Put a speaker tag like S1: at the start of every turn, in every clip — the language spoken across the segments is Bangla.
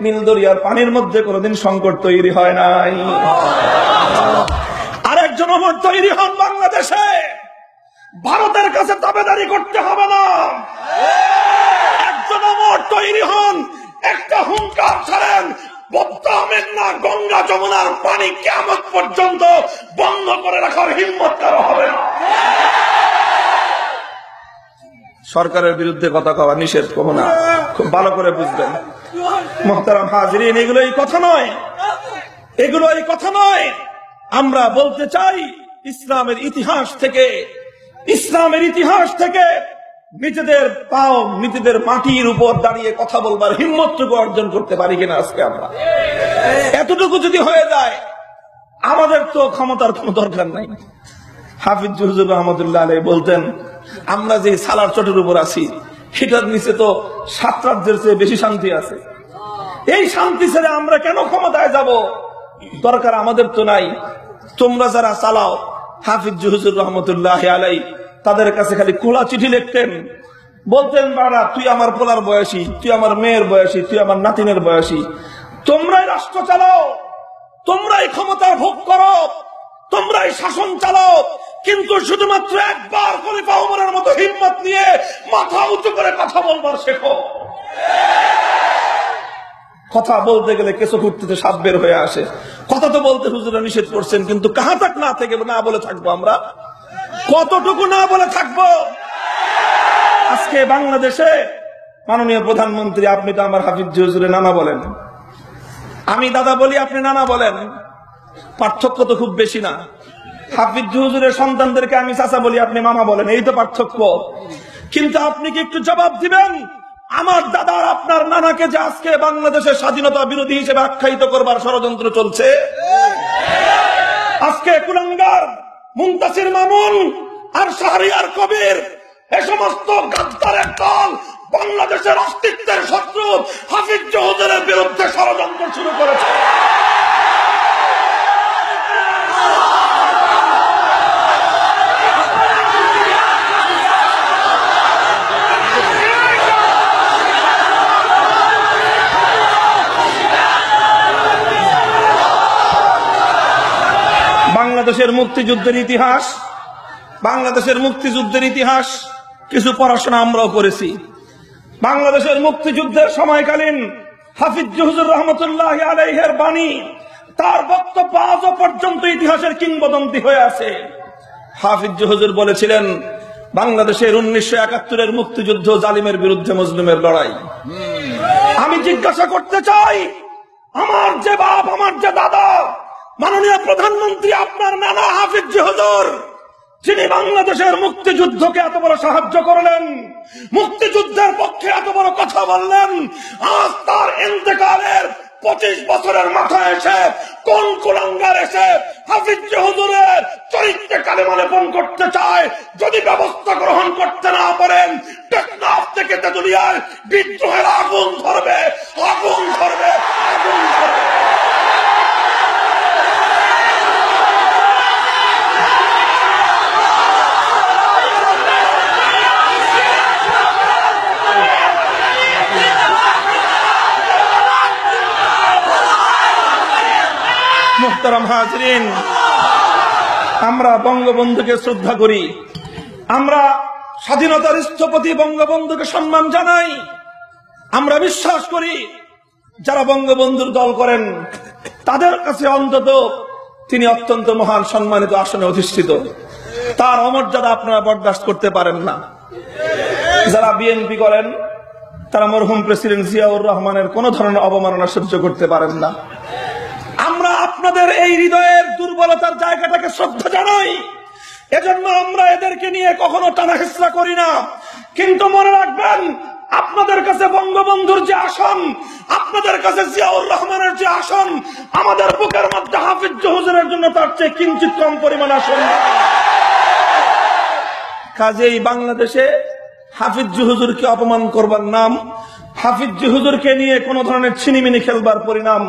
S1: নীল দরিয়ার পানির মধ্যে কোনোদিন সংকট তৈরি হয় নাই। আরেকজন ওমর তৈরি হন বাংলাদেশে, ভারতের কাছে দাবেদারি করতে হবে না। একজন ওমর তৈরি হন, একটা হুঙ্কার ছাড়েন, পদ্মা মেঘনা গঙ্গা যমুনার পানি কিয়ামত পর্যন্ত বন্ধ করে রাখার হিম্মত কারো হবে না। সরকারের বিরুদ্ধে কথা কওয়া নিষেধ, কব না, খুব ভালো করে বুঝবেন। মুহতারাম হাজিরিন, এগুলো এই কথা নয়, এগুলো এই কথা নয়। আমরা বলতে চাই ইসলামের ইতিহাস থেকে নিজেদের পাও নিজেদের মাটির উপর দাঁড়িয়ে কথা বলবার হিম্মতটুকু অর্জন করতে পারি কিনা আজকে আমরা। এতটুকু যদি হয়ে যায়, আমাদের তো ক্ষমতার কোনো দরকার নাই। হাফিজ হুজুর রহমতুল্লাহ আলাইহি বলতেন, আমরা যে সালার চটের উপর আছি সেটার নিচে তো 7 রাজ্যের চেয়ে বেশি শান্তি আছে। এই শান্তি ছেড়ে আমরা কেন ক্ষমতায় যাব? দরকার আমাদের তো নাই। তোমরা যারা চালাও, হাফিজ হুজুর রহমতুল্লাহ আলাইহি তাদের কাছে খালি খোলা চিঠি লিখতেন, বলতেন, বাড়া তুই আমার পোলার বয়সী, তুই আমার মেয়ের বয়সী, তুই আমার নাতিনের বয়সী, তোমরাই রাষ্ট্র চালাও, তোমরাই ক্ষমতার ভোগ করো, তোমরাই শাসন চালাও, কিন্তু শুধুমাত্র একবার খলিফা ওমরের মতো হিম্মত নিয়ে মাথা উঁচু করে কথা বলবার শেখো। কথা বলতে গেলে কেঁচো খুঁড়তে সাপ বের হয়ে আসে। কথা তো বলতে হুজুরা নিষেধ করছেন, কিন্তু কাহা তাক না থেকে না বলে থাকবো আমরা, কতটুকু না বলে থাকবো? আজকে বাংলাদেশে মাননীয় প্রধানমন্ত্রী, আপনি তো আমার হাফিজ হুজুরে নানা বলেন, আমি দাদা বলি, আপনি নানা বলেন, পার্থক্য তো খুব বেশি না। হাফিজ হুজুরের সন্তানদেরকে আমি চাচা বলি, আপনি মামা বলেন, এই তো পার্থক্য। কিন্তু আপনি কি একটু জবাব দিবেন, আমার দাদা আর আপনার নানাকে যে আজকে বাংলাদেশের স্বাধীনতা বিরোধী হিসেবে আখ্যায়িত করবার ষড়যন্ত্র চলছে, আজকে কুলাঙ্গার মুনতাসির মামুন আর শাহরিয়ার কবির, এ সমস্ত গাদ্দারের দল বাংলাদেশের অস্তিত্বের শত্রু হাফিজ হুজুরের বিরুদ্ধে ষড়যন্ত্র শুরু করেছে। বাংলাদেশের মুক্তিযুদ্ধের ইতিহাস কিছু পড়াশোনা আমরাও করেছি। বাংলাদেশের মুক্তিযুদ্ধের সময়কালীন হাফিজ হুজুর রহমতুল্লাহ আলাইহির বাণী, তার বক্তব্য আজও পর্যন্ত ইতিহাসের কিংবদন্তি হয়ে আছে। হাফিজ হুজুর বলেছিলেন, বাংলাদেশের 1971-এর মুক্তিযুদ্ধ জালিমের বিরুদ্ধে মজলুমের লড়াই। আমি জিজ্ঞাসা করতে চাই, আমার যে বাপ, আমার যে দাদা, মাননীয় প্রধানমন্ত্রী আপনার নানা হাফিজ হুজুর, যিনি বাংলাদেশের মুক্তিযুদ্ধকে এত বড় সাহায্য করলেন, মুক্তিযুদ্ধের পক্ষে এত বড় কথা বললেন, আজ তার ইন্তেকালের 25 বছরের মাথায় এসে কোন কুলাঙ্গার এসে হাফিজ হুজুরের চরিত্রে কালেমা লেপন করতে চায়? যদি ব্যবস্থা গ্রহণ করতে না পারেন, টেকনাফ থেকে তেতুলিয়ায় বিদ্রোহের আগুন ধরবে, আগুন ধরবে, আগুন ধরবে। মুহতারাম হাজরিন, আমরা বঙ্গবন্ধুকে শ্রদ্ধা করি, আমরা স্বাধীনতার স্থপতি বঙ্গবন্ধুকে সম্মান জানাই। আমরা বিশ্বাস করি যারা বঙ্গবন্ধুর দল করেন তাদের কাছে অন্তত তিনি অত্যন্ত মহান সম্মানিত আসনে অধিষ্ঠিত। তার অমর্যাদা আপনারা বরদাস্ত করতে পারেন না। যারা বিএনপি করেন তারা মরহুম প্রেসিডেন্ট জিয়াউর রহমানের কোন ধরনের অবমাননা সহ্য করতে পারেন না। আমরা আপনাদের এই হৃদয়ের দুর্বলতার জায়গাটাকে শ্রদ্ধা জানাই, এজন্য আমরা এদেরকে নিয়ে কখনো টানাহেচড়া করি না। কিন্তু মনে রাখবেন, আপনাদের কাছে বঙ্গবন্ধুর যে আসন, আপনাদের কাছে জিয়াউর রহমানের যে আসন, আমাদের বুকের মধ্যে হাফিজ হুজুরের জন্য তার চেয়ে কিঞ্চিত কম পরিমাণ আসন। কাজেই বাংলাদেশে হাফিজ হুজুরকে অপমান করবার নাম, হাফিজ হুজুরকে নিয়ে কোন ধরনের ছিনিমিনি খেলবার পরিণাম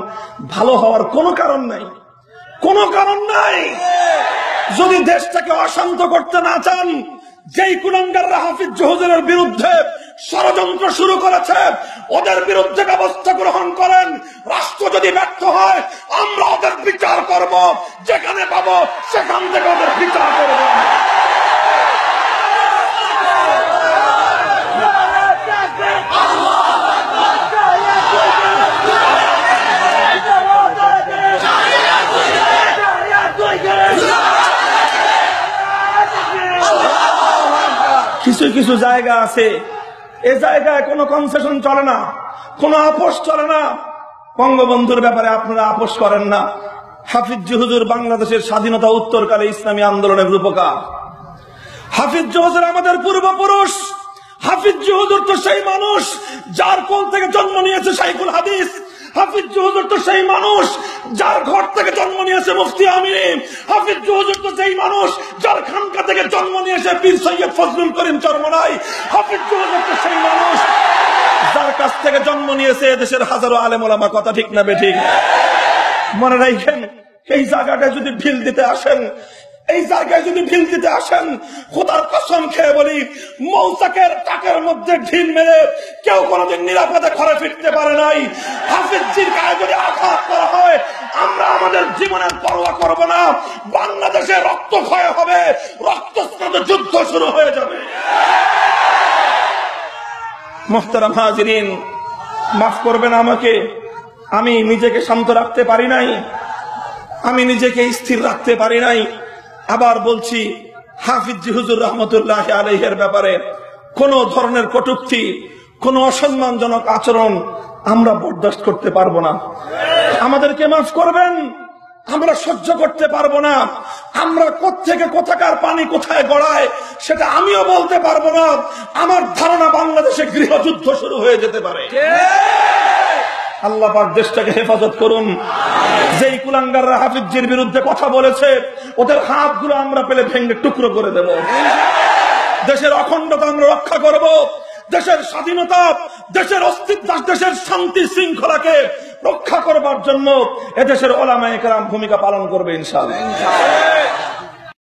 S1: ভালো হওয়ার কোনো কারণ নাই, কোনো কারণ নাই। যদি দেশটাকে অশান্ত করতে না চান, যেই কুলাঙ্গাররা হাফিজ হুজুরের বিরুদ্ধে ষড়যন্ত্র শুরু করেছে, ওদের বিরুদ্ধে ব্যবস্থা গ্রহণ করেন। রাষ্ট্র যদি ব্যর্থ হয় আমরা ওদের বিচার করব, যেখানে পাবো সেখান থেকে ওদের বিচার করব। কিছু কিছু জায়গা আছে, এ জায়গায় কোনো কনসেশন চলে না, কোনো আপোষ চলে না। বঙ্গবন্ধুর ব্যাপারে আপনারা আপোষ করেন না। হাফিজ হুজুর বাংলাদেশের স্বাধীনতা উত্তরকালে ইসলামী আন্দোলনের রূপকার। হাফিজ হুজুর আমাদের পূর্বপুরুষ। হাফিজ হুজুর তো সেই মানুষ যার কোল থেকে জন্ম নিয়েছে শাইখুল হাদিস। হাফিজ হুজুর তো সেই মানুষ যার ঘর থেকে জন্ম নিয়েছে মুফতি আমিনী। হাফিজ হুজুর তো সেই মানুষ যার খানকা থেকে জন্ম নিয়েছে পীর সৈয়দ ফজলুল করিম চরমনাই। হাফিজ হুজুর তো সেই মানুষ যার কাছ থেকে জন্ম নিয়েছে দেশের হাজারো আলেম ওলামা। কথা ঠিক না বেঠিক? মনে রাখেন, এই জায়গাটায় যদি ঢিল দিতে আসেন, এই জায়গায় যদি ঢিল দিতে আসেন, খোদার কসম খেয়ে বলি, মৌচাকের টাকের মধ্যে ঢিল মেরে কেউ কোনোদিন নিরাপদে ঘরে ফিরতে পারে নাই। হাফিজজির গায়ে যদি আঘাত করা হয় আমরা আমাদের জীবনের পরোয়া করব না। বাংলাদেশে রক্তক্ষয় হবে, রক্তস্নাত যুদ্ধ শুরু হয়ে যাবে। মুহতারাম হাজিরিন, মাফ করবেন আমাকে, আমি নিজেকে শান্ত রাখতে পারি নাই, আমি নিজেকে স্থির রাখতে পারি নাই। আবার বলছি, হাফিজ হুজুর রহমতুল্লাহ আলাইহির ব্যাপারে কোন ধরনের কটূক্তি, কোন অসম্মানজনক আচরণ আমরা বরদাস্ত করতে পারবো না। আমাদেরকে মাফ করবেন, আমরা সহ্য করতে পারবো না। আমরা কোত্থেকে কোথাকার পানি কোথায় গড়ায় সেটা আমিও বলতে পারবো না। আমার ধারণা বাংলাদেশে গৃহযুদ্ধ শুরু হয়ে যেতে পারে। আল্লাহ পাক দেশটাকে হেফাজত করুন। যেই কুলাঙ্গাররা হাফিজের বিরুদ্ধে কথা বলেছে ওদের হাতগুলো আমরা পেলে ভেঙে টুকরো করে দেব। দেশের অখণ্ডতা আমরা রক্ষা করব, দেশের স্বাধীনতা, দেশের অস্তিত্ব, দেশের শান্তি শৃঙ্খলাকে রক্ষা করবার জন্য এদেশের ওলামায়ে কেরাম ভূমিকা পালন করবে ইনশাআল্লাহ।